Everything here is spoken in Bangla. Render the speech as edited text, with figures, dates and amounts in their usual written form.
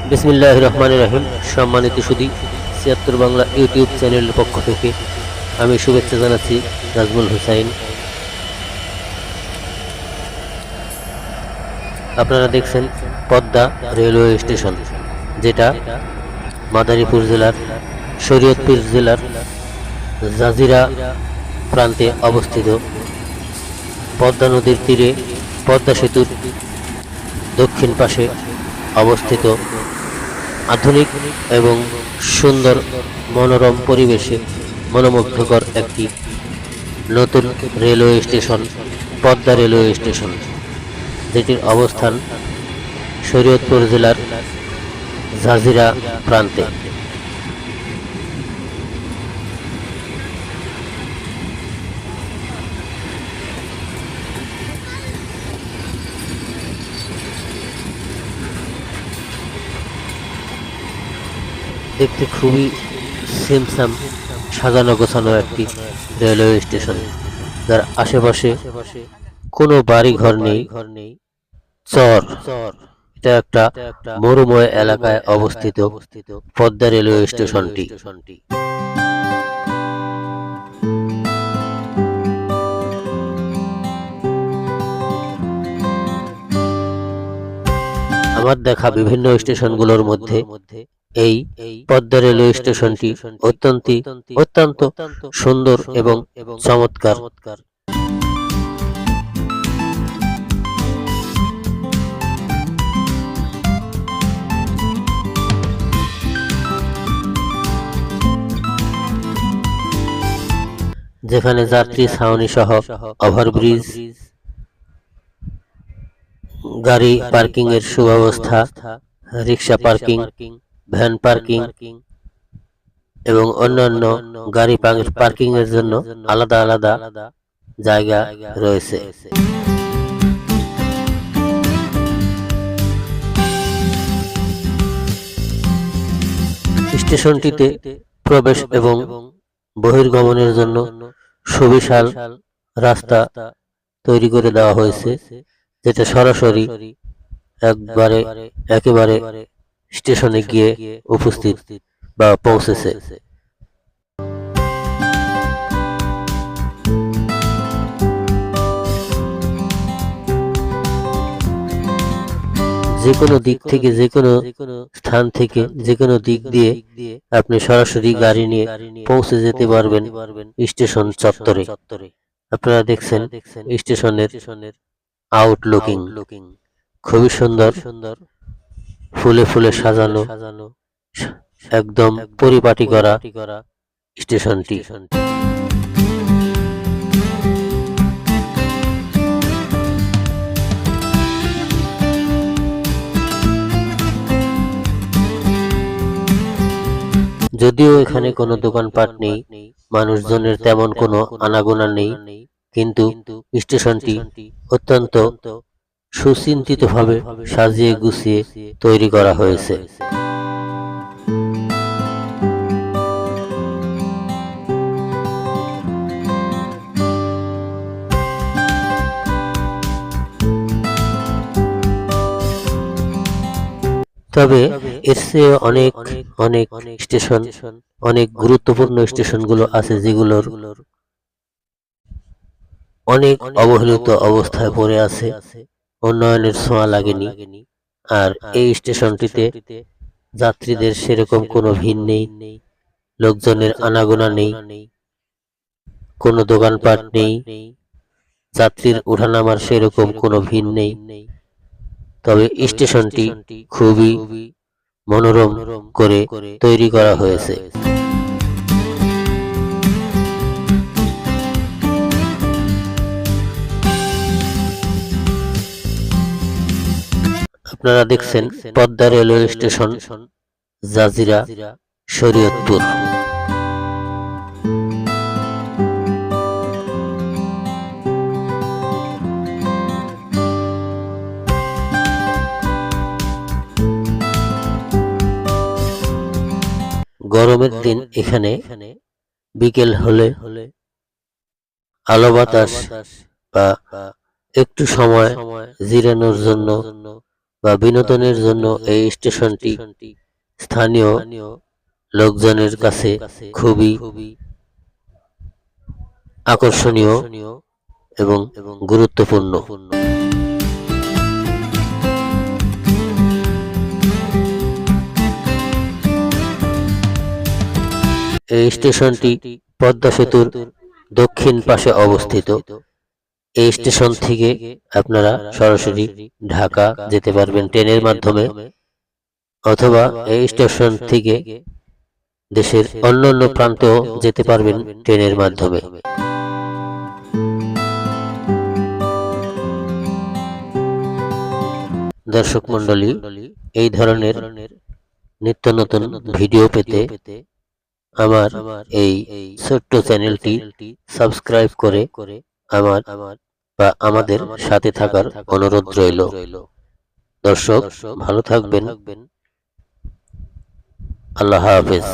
বিসমিল্লাহির রহমানির রহিম। সম্মানিত সুধী, ৭৬ বাংলা ইউটিউব চ্যানেলের পক্ষ থেকে আমি শুভেচ্ছা জানাচ্ছি নাজমুল হুসাইন। আপনারা দেখছেন পদ্মা রেলওয়ে স্টেশন, যেটা মাদারীপুর জেলার শরীয়তপুর জেলার জাজিরা প্রান্তে অবস্থিত। পদ্মা নদীর তীরে পদ্মা সেতুর দক্ষিণ পাশে অবস্থিত আধুনিক এবং সুন্দর মনোরম পরিবেশে মনোমুগ্ধকর একটি নতুন railway station Padma railway station, যেটির অবস্থান শরীয়তপুর জেলার জাজিরা প্রান্তে। দেখতে খুবই সিমসাম সাজানো গোছানো একটি রেলওয়ে স্টেশন, যার আশেপাশে কোনো বাড়ি ঘর নেই। চর, এটা একটা মরুময় এলাকায় অবস্থিত পদ্মা রেলওয়ে স্টেশনটি। আমার দেখা বিভিন্ন স্টেশনগুলোর মধ্যে এই পদ্মা রেলওয়ে স্টেশনটি অত্যন্ত সুন্দর এবং চমৎকার। যেখানে যাত্রী ছাউনি সহ ওভারব্রিজ, গাড়ি পার্কিং এর সুব্যবস্থা, রিক্সা পার্কিং, ভ্যান পার্কিং এবং অন্যান্য গাড়ি পার্কিং এর জন্য আলাদা আলাদা জায়গা রয়েছে। স্টেশনটিতে প্রবেশ এবং বহির্গমনের জন্য সুবিশাল রাস্তা তৈরি করে দেওয়া হয়েছে, যেটা সরাসরি একেবারে স্টেশনে গিয়ে উপস্থিত বা পৌঁছেছে। যে কোনো দিক থেকে, যে কোনো স্থান থেকে, যে কোনো দিক দিয়ে আপনি সরাসরি গাড়ি নিয়ে পৌঁছে যেতে পারবেন স্টেশন চত্বরে। আপনারা দেখছেন স্টেশনের আউটলুকিং খুবই সুন্দর, ফুলে ফুলে সাজানো, একদম পরিপাটি করা স্টেশনটি। যদিও এখানে কোনো দোকানপাট নেই, মানুষজনের তেমন কোনো আনাগোনা নেই, কিন্তু স্টেশনটি অত্যন্ত সুচিন্তিতভাবে সাজিয়ে গুছিয়ে তৈরি করা হয়েছে। তবে এর চেয়ে অনেক অনেক স্টেশন, অনেক গুরুত্বপূর্ণ স্টেশনগুলো আছে, যেগুলোর অনেক অবহেলিত অবস্থায় পড়ে আছে, উন্নয়নের ছোঁয়া লাগেনি। আর এই স্টেশনটিতে যাত্রীদের সেরকম কোনো ভিড় নেই, লোকজনের আনাগোনা নেই, কোনো দোকানপাট নেই, যাত্রীর ওঠানামার সেরকম কোনো ভিড় নেই। তবে স্টেশনটি খুবই মনোরম করে তৈরি করা হয়েছে। আপনারা দেখছেন পদ্মা রেলওয়ে স্টেশন, জাজিরা, শরীয়তপুর। গরমের দিন এখানে বিকেল হলে আলো বাতাস বা একটু সময় জিরানোর জন্য বা বিনোদনের জন্য এই স্টেশনটি স্থানীয় লোকজনের কাছে খুবই আকর্ষণীয় এবং গুরুত্বপূর্ণ। এই স্টেশনটি পদ্মা সেতুর দক্ষিণ পাশে অবস্থিত। এই স্টেশন থেকে আপনারা সরাসরি ঢাকা যেতে পারবেন ট্রেনের মাধ্যমে, অথবা এই স্টেশন থেকে দেশের অন্যান্য প্রান্তেও যেতে পারবেন ট্রেনের মাধ্যমে। দর্শক মণ্ডলী, এই ধরনের নিত্য নতুন ভিডিও পেতে আমার এই ছোট্ট চ্যানেলটি সাবস্ক্রাইব করে আমাদের সাথে থাকার অনুরোধ রইল। দর্শক ভালো থাকবেন। আল্লাহ হাফেজ।